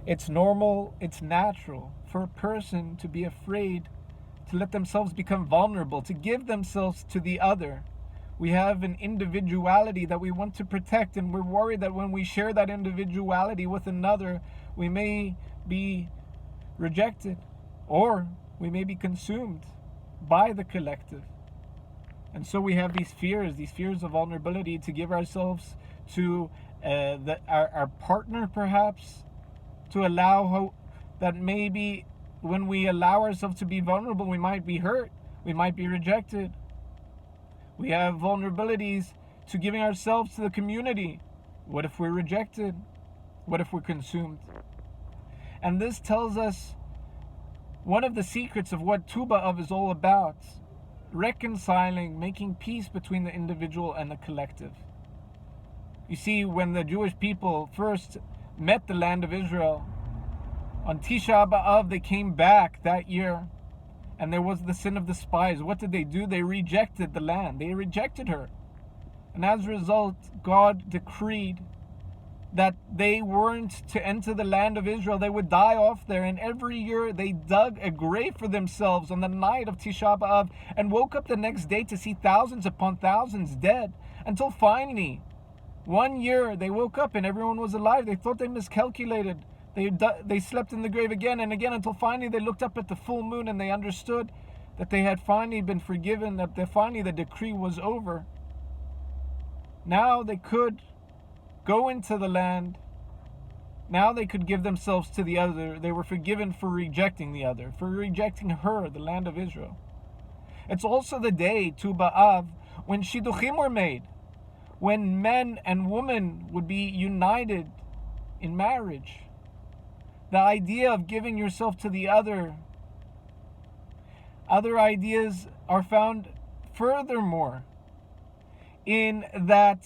It's normal, it's natural for a person to be afraid, to let themselves become vulnerable, to give themselves to the other. We have an individuality that we want to protect, and we're worried that when we share that individuality with another, we may be rejected, or we may be consumed by the collective. And so we have these fears of vulnerability, to give ourselves to our partner, perhaps, to allow that maybe when we allow ourselves to be vulnerable, we might be hurt, we might be rejected. We have vulnerabilities to giving ourselves to the community. What if we're rejected? What if we're consumed? And this tells us one of the secrets of what Tu B'Av is all about: reconciling, making peace between the individual and the collective. You see, when the Jewish people first met the land of Israel, on Tisha B'Av they came back that year, and there was the sin of the spies. What did they do? They rejected the land. They rejected her. And as a result, God decreed that they weren't to enter the land of Israel. They would die off there. And every year they dug a grave for themselves on the night of Tisha B'Av, and woke up the next day to see thousands upon thousands dead, until finally, one year they woke up and everyone was alive. They thought they miscalculated. They slept in the grave again and again, until finally they looked up at the full moon and they understood that they had finally been forgiven, that finally the decree was over. Now they could go into the land. Now they could give themselves to the other. They were forgiven for rejecting the other, for rejecting her, the land of Israel. It's also the day, Tu B'Av, when Shidduchim were made, when men and women would be united in marriage. The idea of giving yourself to the other. Other ideas are found furthermore in that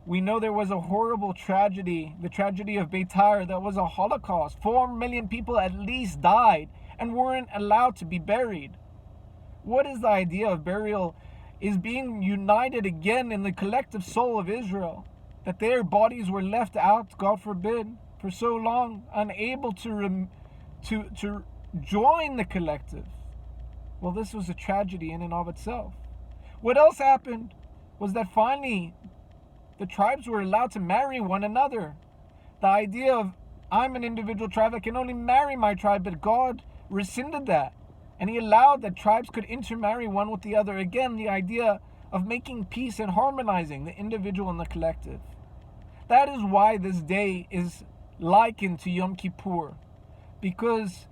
we know there was a horrible tragedy, the tragedy of Beit, that was a Holocaust. 4 million people at least died and weren't allowed to be buried. What is the idea of burial? Is being united again in the collective soul of Israel, that their bodies were left out, God forbid, for so long, unable to join the collective. Well, this was a tragedy in and of itself. What else happened was that finally the tribes were allowed to marry one another. The idea of, I'm an individual tribe, I can only marry my tribe, but God rescinded that. And He allowed that tribes could intermarry one with the other. Again, the idea of making peace and harmonizing the individual and the collective. That is why this day is likened to Yom Kippur, because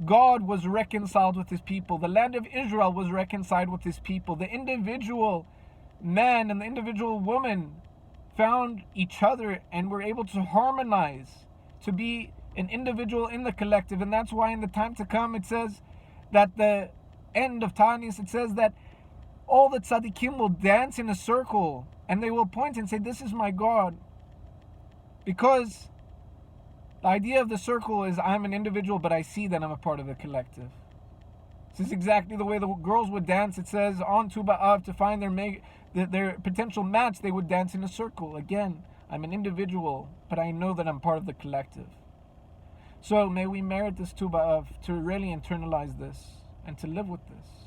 God was reconciled with His people. The land of Israel was reconciled with His people. The individual man and the individual woman found each other and were able to harmonize, to be an individual in the collective. And that's why in the time to come it says that the end of Tanis, it says that all the tzaddikim will dance in a circle and they will point and say, this is my God. Because the idea of the circle is, I'm an individual, but I see that I'm a part of the collective. This is exactly the way the girls would dance. It says on Tu B'Av, to find their potential match, they would dance in a circle. Again, I'm an individual, but I know that I'm part of the collective. So may we merit this Tu B'Av to really internalize this and to live with this.